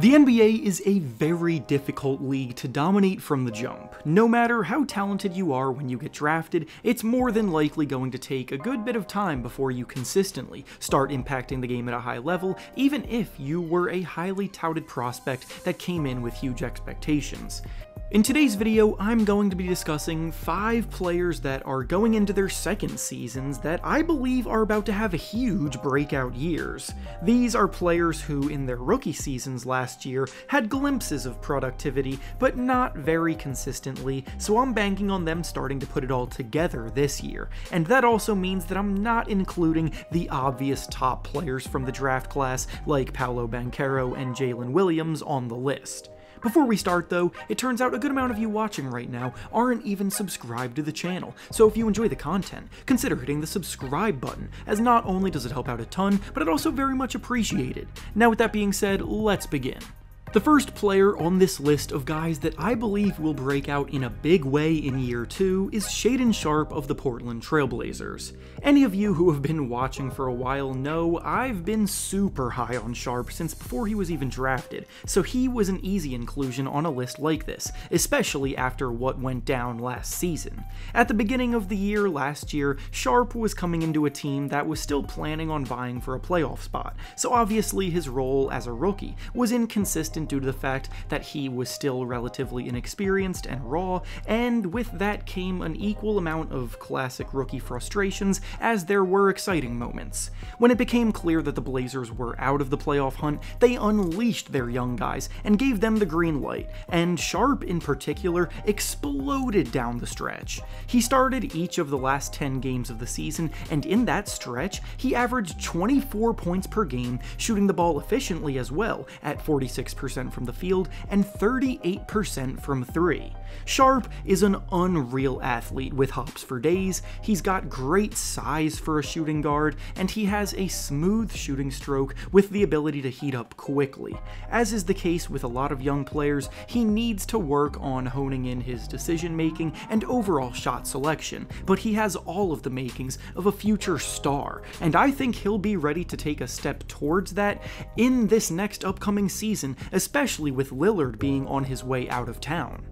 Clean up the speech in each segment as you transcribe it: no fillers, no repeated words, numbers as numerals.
The NBA is a very difficult league to dominate from the jump. No matter how talented you are when you get drafted, it's more than likely going to take a good bit of time before you consistently start impacting the game at a high level, even if you were a highly touted prospect that came in with huge expectations. In today's video, I'm going to be discussing 5 players that are going into their second seasons that I believe are about to have huge breakout years. These are players who, in their rookie seasons last year, had glimpses of productivity, but not very consistently, so I'm banking on them starting to put it all together this year. And that also means that I'm not including the obvious top players from the draft class like Paolo Banchero and Jalen Williams on the list. Before we start though, it turns out a good amount of you watching right now aren't even subscribed to the channel, so if you enjoy the content, consider hitting the subscribe button, as not only does it help out a ton, but it also very much appreciated. Now with that being said, let's begin. The first player on this list of guys that I believe will break out in a big way in year 2 is Shaedon Sharpe of the Portland Trail Blazers. Any of you who have been watching for a while know I've been super high on Sharpe since before he was even drafted, so he was an easy inclusion on a list like this, especially after what went down last season. At the beginning of the year last year, Sharpe was coming into a team that was still planning on vying for a playoff spot, so obviously his role as a rookie was inconsistent due to the fact that he was still relatively inexperienced and raw, and with that came an equal amount of classic rookie frustrations as there were exciting moments. When it became clear that the Blazers were out of the playoff hunt, they unleashed their young guys and gave them the green light, and Sharpe in particular exploded down the stretch. He started each of the last 10 games of the season, and in that stretch, he averaged 24 points per game, shooting the ball efficiently as well, at 46% from the field and 38% from 3. Sharpe is an unreal athlete with hops for days, he's got great size for a shooting guard, and he has a smooth shooting stroke with the ability to heat up quickly. As is the case with a lot of young players, he needs to work on honing in his decision making and overall shot selection, but he has all of the makings of a future star, and I think he'll be ready to take a step towards that in this next upcoming season, especially with Lillard being on his way out of town.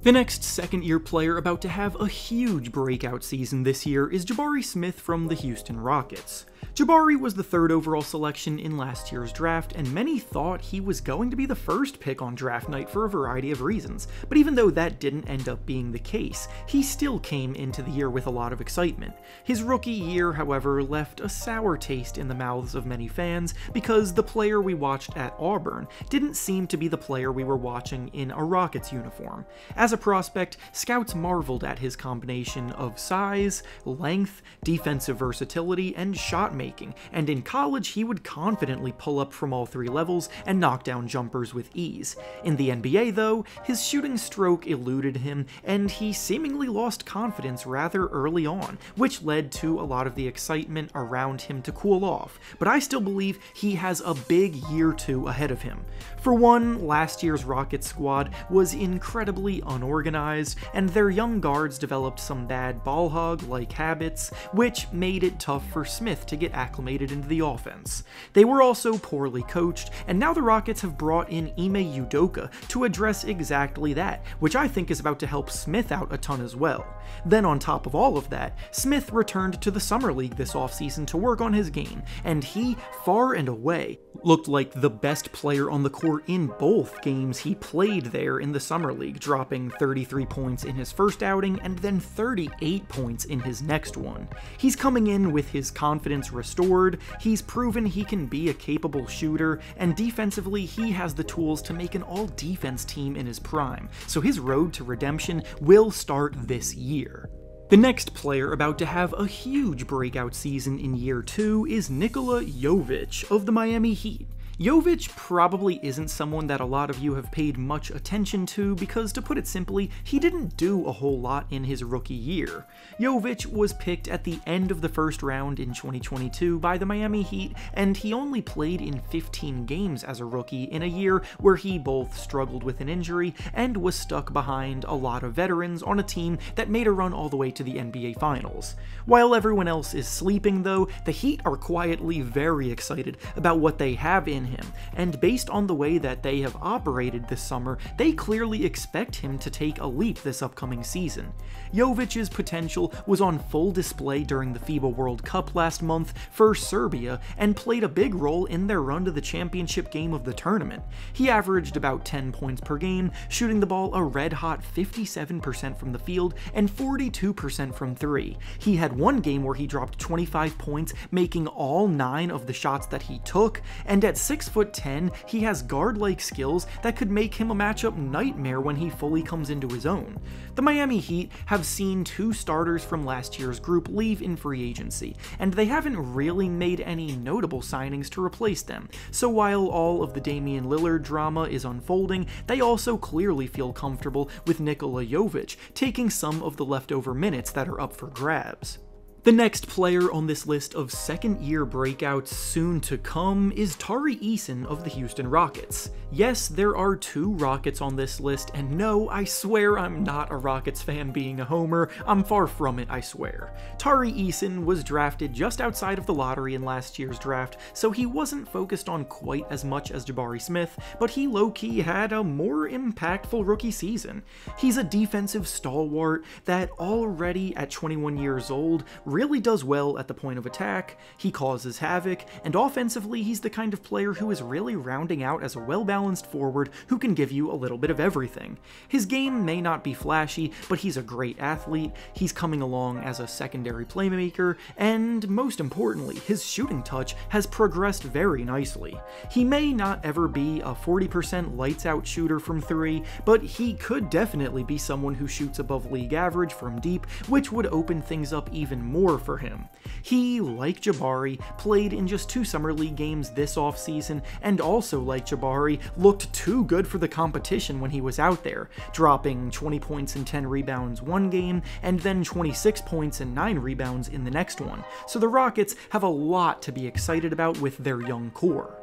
The next second-year player about to have a huge breakout season this year is Jabari Smith from the Houston Rockets. Jabari was the 3rd overall selection in last year's draft, and many thought he was going to be the first pick on draft night for a variety of reasons, but even though that didn't end up being the case, he still came into the year with a lot of excitement. His rookie year, however, left a sour taste in the mouths of many fans because the player we watched at Auburn didn't seem to be the player we were watching in a Rockets uniform. As a prospect, scouts marveled at his combination of size, length, defensive versatility, and shot making, and in college he would confidently pull up from all 3 levels and knock down jumpers with ease. In the NBA though, his shooting stroke eluded him, and he seemingly lost confidence rather early on, which led to a lot of the excitement around him to cool off, but I still believe he has a big year 2 ahead of him. For one, last year's Rockets squad was incredibly unorganized, and their young guards developed some bad ball hog-like habits, which made it tough for Smith to get acclimated into the offense. They were also poorly coached, and now the Rockets have brought in Ime Udoka to address exactly that, which I think is about to help Smith out a ton as well. Then on top of all of that, Smith returned to the Summer League this offseason to work on his game, and he, far and away, looked like the best player on the court in both games he played there in the Summer League, dropping 33 points in his first outing and then 38 points in his next one. He's coming in with his confidence restored, he's proven he can be a capable shooter, and defensively he has the tools to make an all-defense team in his prime, so his road to redemption will start this year. The next player about to have a huge breakout season in year 2 is Nikola Jovic of the Miami Heat. Jovic probably isn't someone that a lot of you have paid much attention to because, to put it simply, he didn't do a whole lot in his rookie year. Jovic was picked at the end of the first round in 2022 by the Miami Heat, and he only played in 15 games as a rookie in a year where he both struggled with an injury and was stuck behind a lot of veterans on a team that made a run all the way to the NBA Finals. While everyone else is sleeping though, the Heat are quietly very excited about what they have in him, and based on the way that they have operated this summer, they clearly expect him to take a leap this upcoming season. Jovic's potential was on full display during the FIBA World Cup last month for Serbia and played a big role in their run to the championship game of the tournament. He averaged about 10 points per game, shooting the ball a red-hot 57% from the field and 42% from three. He had one game where he dropped 25 points, making all 9 of the shots that he took, and at 6'10", he has guard-like skills that could make him a matchup nightmare when he fully comes into his own. The Miami Heat have seen 2 starters from last year's group leave in free agency, and they haven't really made any notable signings to replace them, so while all of the Damian Lillard drama is unfolding, they also clearly feel comfortable with Nikola Jovic taking some of the leftover minutes that are up for grabs. The next player on this list of second-year breakouts soon to come is Trae Eason of the Houston Rockets. Yes, there are 2 Rockets on this list, and no, I swear I'm not a Rockets fan being a homer. I'm far from it, I swear. Trae Eason was drafted just outside of the lottery in last year's draft, so he wasn't focused on quite as much as Jabari Smith, but he low-key had a more impactful rookie season. He's a defensive stalwart that already at 21 years old really does well at the point of attack, he causes havoc, and offensively he's the kind of player who is really rounding out as a well-balanced forward who can give you a little bit of everything. His game may not be flashy, but he's a great athlete, he's coming along as a secondary playmaker, and most importantly, his shooting touch has progressed very nicely. He may not ever be a 40% lights-out shooter from 3, but he could definitely be someone who shoots above league average from deep, which would open things up even more for him. He, like Jabari, played in just 2 summer league games this offseason, and also like Jabari, looked too good for the competition when he was out there, dropping 20 points and 10 rebounds one game, and then 26 points and 9 rebounds in the next one, so the Rockets have a lot to be excited about with their young core.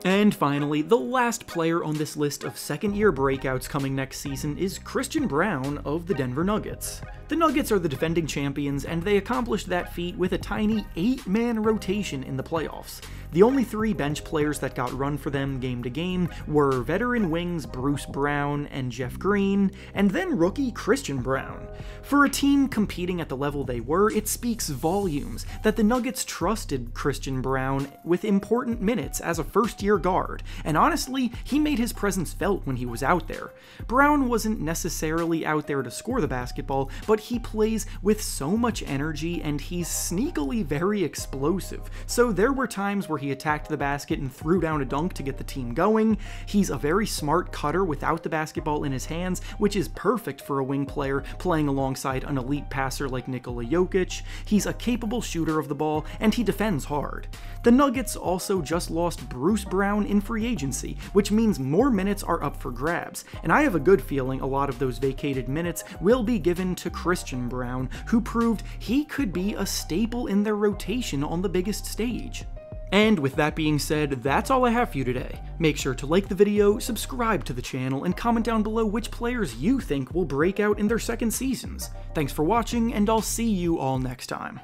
And finally, the last player on this list of second-year breakouts coming next season is Christian Braun of the Denver Nuggets. The Nuggets are the defending champions, and they accomplished that feat with a tiny 8-man rotation in the playoffs. The only 3 bench players that got run for them game to game were veteran wings Bruce Brown and Jeff Green, and then rookie Christian Braun. For a team competing at the level they were, it speaks volumes that the Nuggets trusted Christian Braun with important minutes as a first-year guard, and honestly, he made his presence felt when he was out there. Braun wasn't necessarily out there to score the basketball, but he plays with so much energy and he's sneakily very explosive, so there were times where he attacked the basket and threw down a dunk to get the team going. He's a very smart cutter without the basketball in his hands, which is perfect for a wing player playing alongside an elite passer like Nikola Jokic. He's a capable shooter of the ball, and he defends hard. The Nuggets also just lost Bruce Brown in free agency, which means more minutes are up for grabs, and I have a good feeling a lot of those vacated minutes will be given to Christian Braun, who proved he could be a staple in their rotation on the biggest stage. And with that being said, that's all I have for you today. Make sure to like the video, subscribe to the channel, and comment down below which players you think will break out in their second seasons. Thanks for watching, and I'll see you all next time.